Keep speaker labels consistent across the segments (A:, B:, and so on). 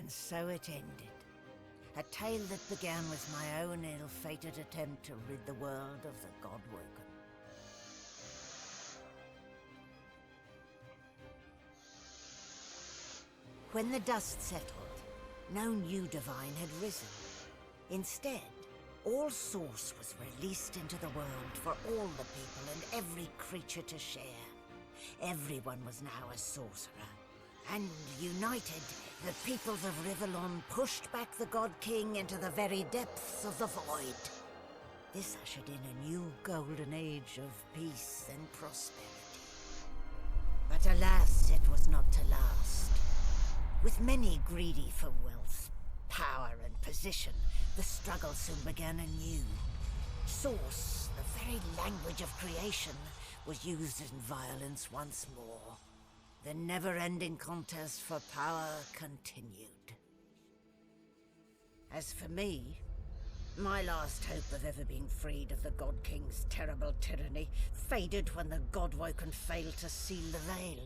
A: And so it ended. A tale that began with my own ill-fated attempt to rid the world of the Godwoken. When the dust settled, no new divine had risen. Instead, all Source was released into the world for all the people and every creature to share. Everyone was now a sorcerer. And united, the peoples of Rivellon pushed back the God King into the very depths of the void. This ushered in a new golden age of peace and prosperity. But alas, it was not to last. With many greedy for wealth, power and position, the struggle soon began anew. Source, the very language of creation, was used in violence once more. The never-ending contest for power continued. As for me, my last hope of ever being freed of the God King's terrible tyranny faded when the Godwoken failed to seal the veil.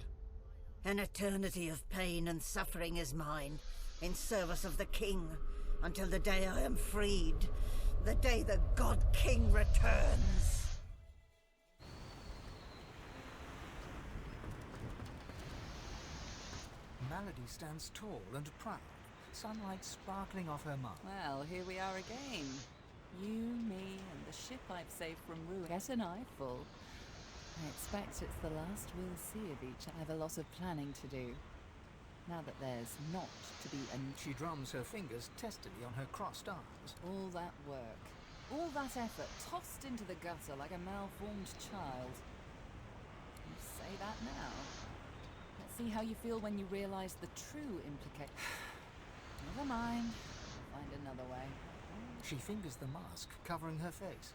A: An eternity of pain and suffering is mine, in service of the King, until the day I am freed, the day the God King returns.
B: Malady stands tall and proud, sunlight sparkling off her mask.
C: Well, here we are again. You, me, and the ship I've saved from ruin. Get an eyeful. I expect it's the last we'll see of each. I have a lot of planning to do. Now that there's not to be
B: She drums her fingers testily on her crossed arms.
C: all that work, all that effort, tossed into the gutter like a malformed child. You say that now. Let's see how you feel when you realize the true implication. Never mind. I'll find another way.
B: She fingers the mask, covering her face.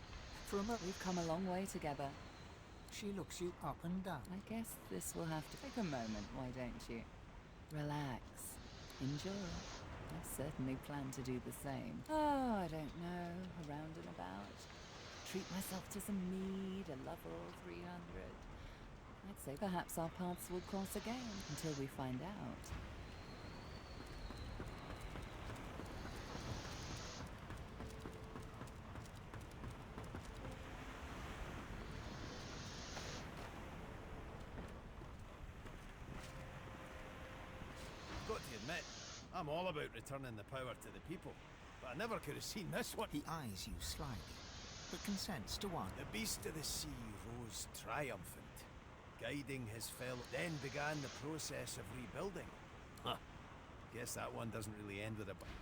B: For a moment,
C: We've come a long way together.
B: she looks you up and down.
C: I guess this will have to take a moment, why don't you? Relax. Enjoy. I certainly plan to do the same. Oh, I don't know. Around and about. Treat myself to some mead, a Loverall 300. I'd say perhaps our paths will cross again until we find out.
D: I've got to admit, I'm all about returning the power to the people, but I never could have seen this one.
B: He eyes you slyly, but consents to one.
D: The beast of the sea rose triumphant, guiding his fellow. Then began the process of rebuilding. Huh. Guess that one doesn't really end with a bang.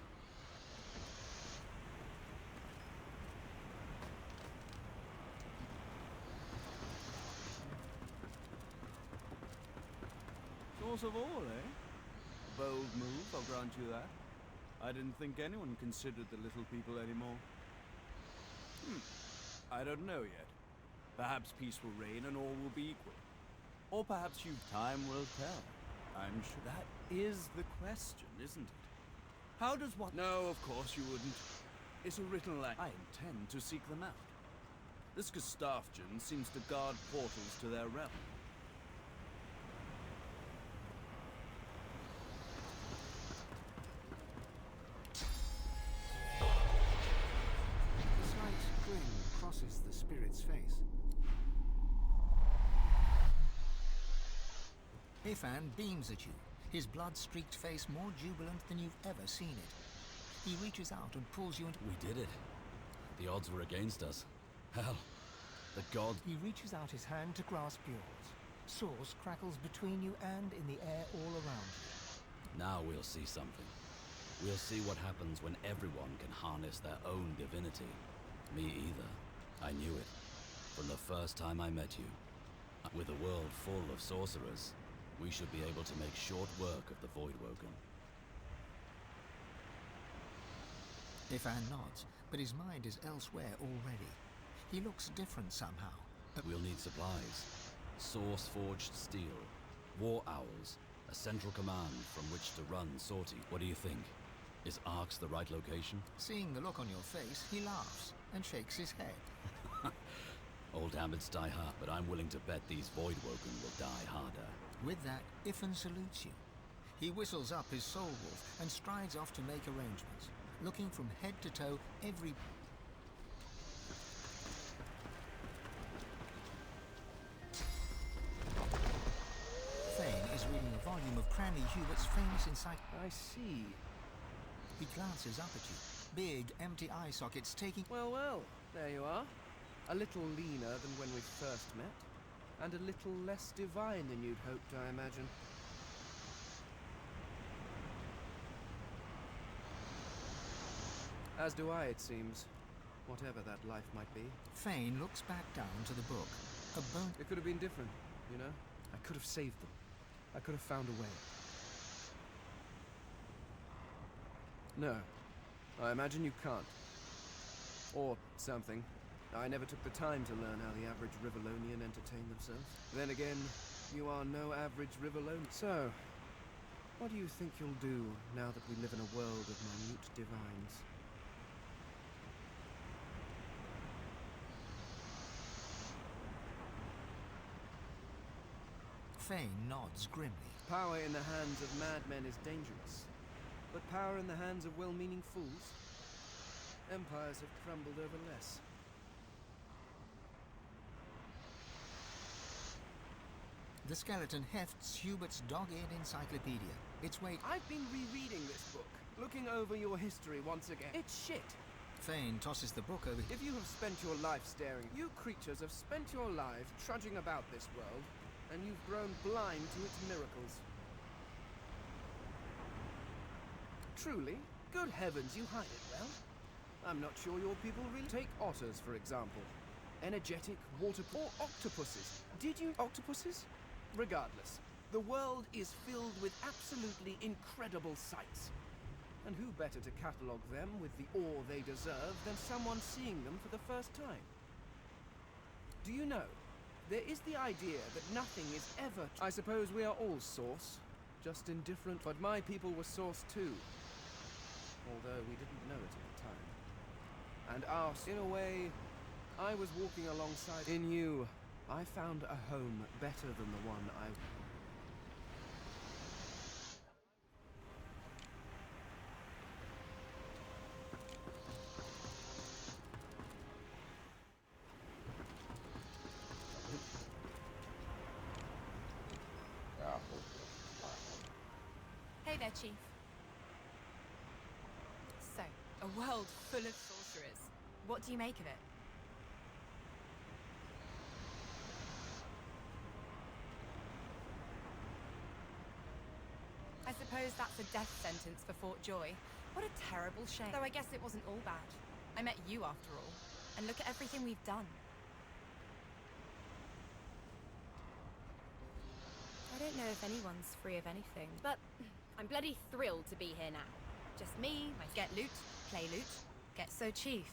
E: Source of all, eh? Bold move, I'll grant you that. I didn't think anyone considered the little people anymore. I don't know yet. Perhaps peace will reign and all will be equal. Or perhaps time will tell. I'm sure that is the question, isn't it? How does one... No, of course you wouldn't. It's a written language. I intend to seek them out. This Gustafjan seems to guard portals to their realm.
B: A slight grin crosses the spirit's face. Ifan beams at you, his blood-streaked face more jubilant than you've ever seen it. He reaches out and pulls you into...
F: We did it. The odds were against us. Hell, the god...
B: He reaches out his hand to grasp yours. Source crackles between you and in the air all around you.
F: Now we'll see something. We'll see what happens when everyone can harness their own divinity. Me either. I knew it. From the first time I met you. With a world full of sorcerers, we should be able to make short work of the Voidwoken.
B: Ifan nods, but his mind is elsewhere already. He looks different somehow.
F: We'll need supplies. Source-forged steel, war owls, a central command from which to run sortie. What do you think? Is Arx the right location?
B: Seeing the look on your face, he laughs and shakes his head.
F: Old habits die hard, but I'm willing to bet these Voidwoken will die harder.
B: With that, Ifan salutes you. He whistles up his soul wolf and strides off to make arrangements, looking from head to toe every... Thane is reading a volume of Cranley Hubert's famous encyclopedia.
G: I see.
B: He glances up at you, big, empty eye sockets taking...
G: Well, well, there you are. A little leaner than when we first met, and a little less divine than you'd hoped, I imagine. As do I, it seems. Whatever that life might be.
B: Thane looks back down to the book. A bone...
G: It could have been different, you know? I could have saved them. I could have found a way. No. I imagine you can't. Or something. I never took the time to learn how the average Rivellonian entertained themselves. Then again, you are no average Rivellonian. So, what do you think you'll do now that we live in a world of minute divines?
B: Thane nods grimly.
G: Power in the hands of madmen is dangerous. But power in the hands of well-meaning fools? Empires have crumbled over less.
B: The skeleton hefts Hubert's dog-eared encyclopedia. Its weight...
G: I've been rereading this book, looking over your history once again. It's shit.
B: Thane tosses the book over...
G: If you have spent your life staring, you creatures have spent your lives trudging about this world, and you've grown blind to its miracles. Truly, good heavens, you hide it well. I'm not sure your people really... Take otters, for example. Energetic, water... or octopuses. Did you... Octopuses? Regardless, the world is filled with absolutely incredible sights. And who better to catalogue them with the awe they deserve than someone seeing them for the first time? Do you know, there is the idea that nothing is ever... I suppose we are all Source, just in different... But my people were Source too. Although we didn't know it at the time. And ours, in a way, I was walking alongside... In you, I found a home better than the one I...
H: Hey there, Chief. So, a world full of sorcerers. What do you make of it? I suppose that's a death sentence for Fort Joy. What a terrible shame. Though I guess it wasn't all bad. I met you after all. And look at everything we've done. I don't know if anyone's free of anything, but I'm bloody thrilled to be here now. Just me, my get loot, play loot, get... So, Chief,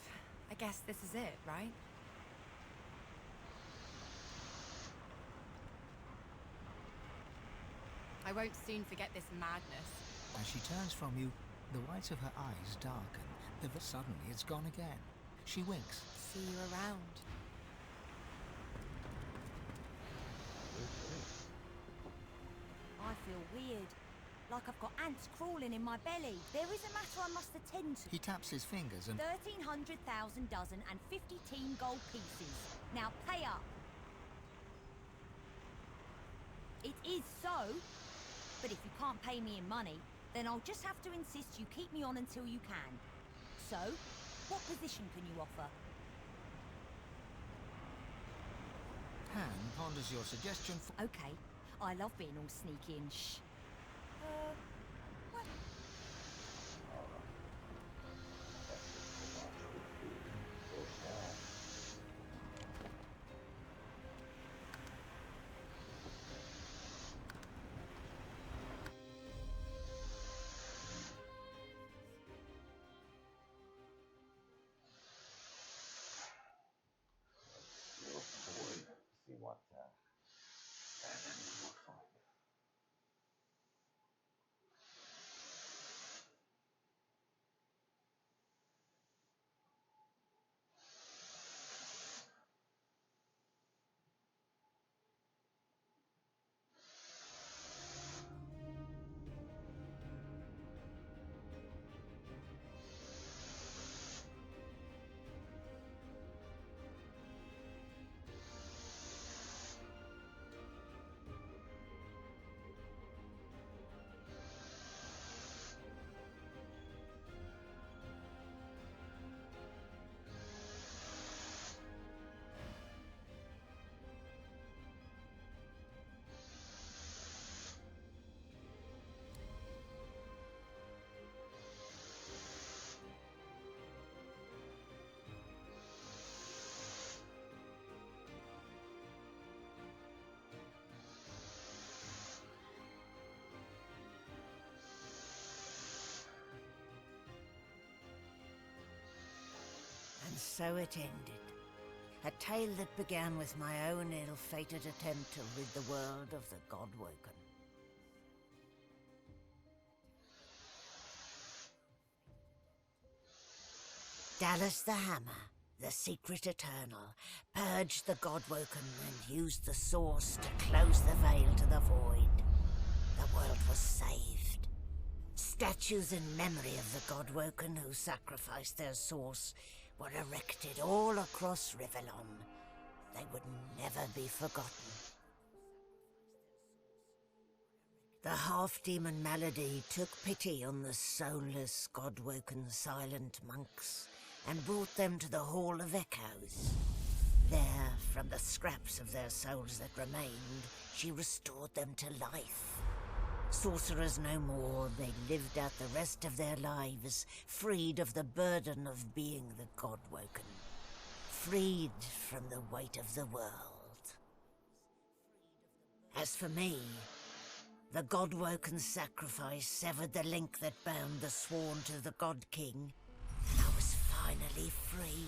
H: I guess this is it, right? I won't soon forget this madness.
B: As she turns from you, the whites of her eyes darken. Suddenly, it's gone again. She winks.
H: See you around.
A: I feel weird. Like I've got ants crawling in my belly. There is a matter I must attend to.
B: He taps his fingers and...
A: 1,300,000 dozen and 50 teen gold pieces. Now pay up. It is so. But if you can't pay me in money, then I'll just have to insist you keep me on until you can. So, what position can you offer?
B: Han ponders your suggestion for...
A: Okay, I love being all sneaky and shh. What?
I: See what and then we'll find.
A: so it ended. A tale that began with my own ill-fated attempt to rid the world of the Godwoken. Dallas the Hammer, the secret eternal, purged the Godwoken and used the Source to close the veil to the void. The world was saved. Statues in memory of the Godwoken who sacrificed their Source were erected all across Rivellon. They would never be forgotten. The half-demon Malady took pity on the soulless, God-woken silent monks and brought them to the Hall of Echoes. There, from the scraps of their souls that remained, she restored them to life. Sorcerers no more, they lived out the rest of their lives, freed of the burden of being the God-woken, freed from the weight of the world. As for me, the God-woken sacrifice severed the link that bound the Sworn to the God King, and I was finally free.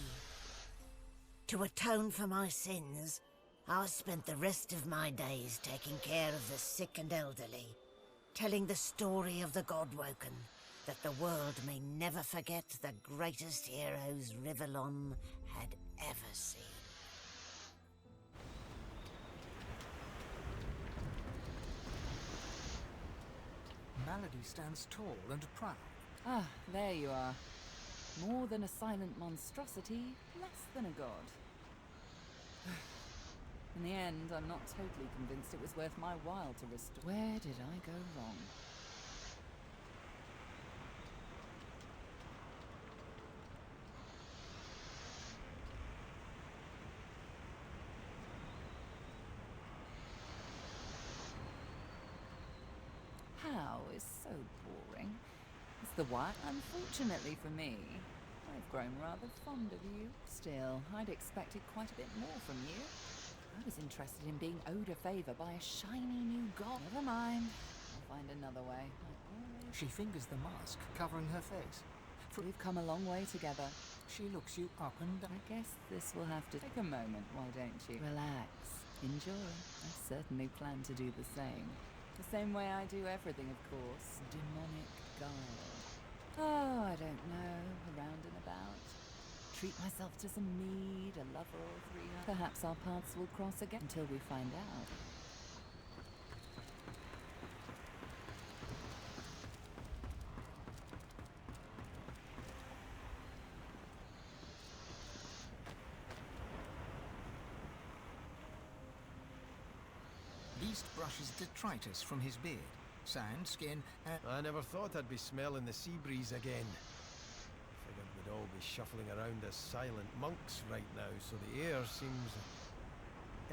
A: To atone for my sins, I spent the rest of my days taking care of the sick and elderly, telling the story of the Godwoken, that the world may never forget the greatest heroes Rivellon had ever seen.
B: Malady stands tall and proud.
C: Ah, there you are. More than a silent monstrosity, less than a god. In the end, I'm not totally convinced it was worth my while to restore. Where did I go wrong? How is so boring. It's the what? Unfortunately for me, I've grown rather fond of you. Still, I'd expected quite a bit more from you. I was interested in being owed a favor by a shiny new god. Never mind. I'll find another way.
B: She fingers the mask, covering her face.
C: We've come a long way together.
B: She looks you up and down.
C: I guess this will have to take a moment, why don't you? Relax. Enjoy. I certainly plan to do the same. The same way I do everything, of course. Demonic guile. Oh, I don't know. Around and about. Treat myself to some mead, a lover or three. Perhaps our paths will cross again until we find out.
B: Beast brushes detritus from his beard. Sand, skin, and...
D: I never thought I'd be smelling the sea breeze again. Figured we'd all be shuffling around as silent monks right now, so the air seems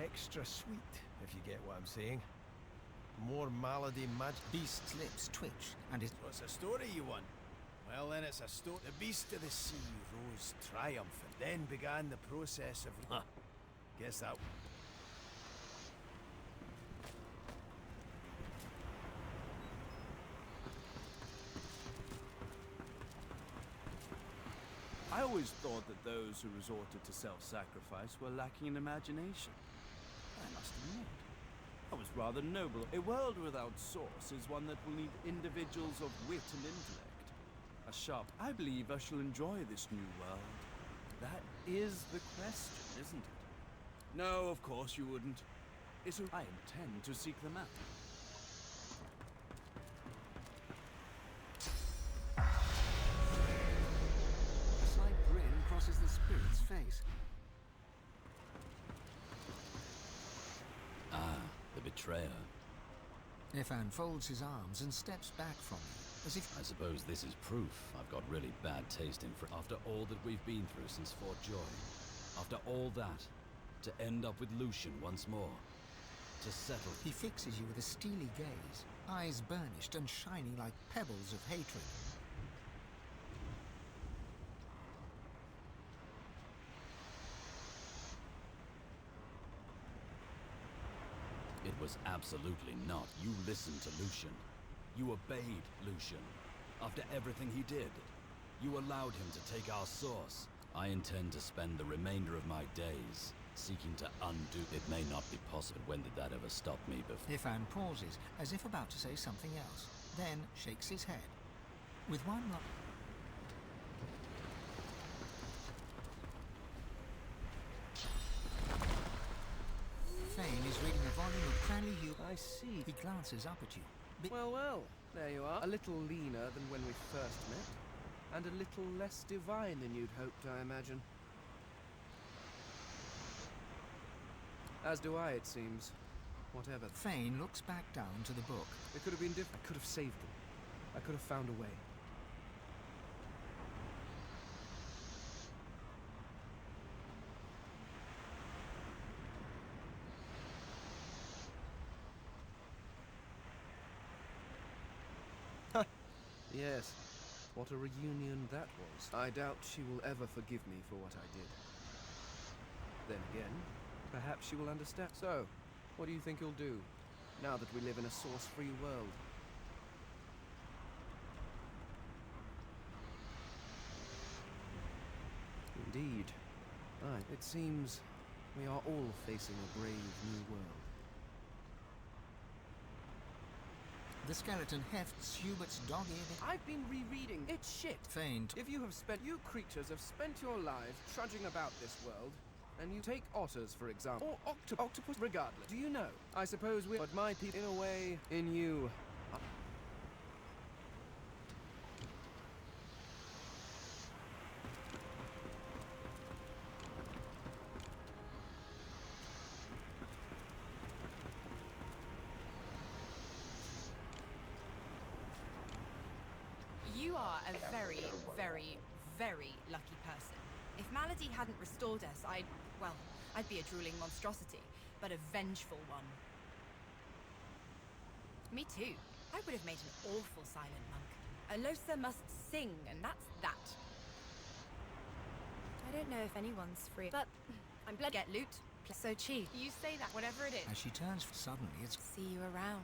D: extra sweet, if you get what I'm saying. More Malady magic.
B: Beast's lips twitch, and his...
D: What's the story you want? Well, then it's a story. The beast of the sea rose triumphant. Then began the process of... Guess that...
E: I always thought that those who resorted to self-sacrifice were lacking in imagination. I must admit, I was rather noble. A world without source is one that will need individuals of wit and intellect. A sharp... I believe I shall enjoy this new world. That is the question, isn't it? No, of course you wouldn't. I intend to seek them out.
B: Crosses the spirit's face.
F: Ah, the betrayer.
B: Ifan folds his arms and steps back from you, as if...
F: I suppose this is proof I've got really bad taste in after all that we've been through since Fort Joy. After all that, to end up with Lucian once more. To settle...
B: He fixes you with a steely gaze, eyes burnished and shining like pebbles of hatred.
F: It was absolutely not. You listened to Lucian. You obeyed Lucian. After everything he did, you allowed him to take our source. I intend to spend the remainder of my days seeking to undo. It may not be possible. When did that ever stop me before?
B: Ifan pauses, as if about to say something else, then shakes his head. With one look... Fane is reading a volume of Cranley Hugh.
G: I see.
B: He glances up at you.
G: Well, well, there you are. A little leaner than when we first met, and a little less divine than you'd hoped, I imagine. As do I, it seems. Whatever.
B: Fane looks back down to the book.
G: It could have been different. I could have saved them. I could have found a way. Yes, what a reunion that was. I doubt she will ever forgive me for what I did. Then again, perhaps she will understand. So, what do you think you'll do, now that we live in a source-free world? Indeed. Right, it seems we are all facing a brave new world.
B: The skeleton hefts Hubert's dog-eared...
G: I've been rereading. It's shit.
B: Fane...
G: If you creatures have spent your lives trudging about this world, and you take otters, for example, or octopus, regardless. Do you know? I suppose we're... But my people, in a way, in you...
H: You are a very, very, very lucky person. If Malady hadn't restored us, I'd be a drooling monstrosity, but a vengeful one. Me too. I would have made an awful silent monk. Alosa must sing, and that's that. I don't know if anyone's free, but I'm glad to get loot. So cheap. You say that, whatever it is.
B: As she turns, suddenly it's...
H: See you around.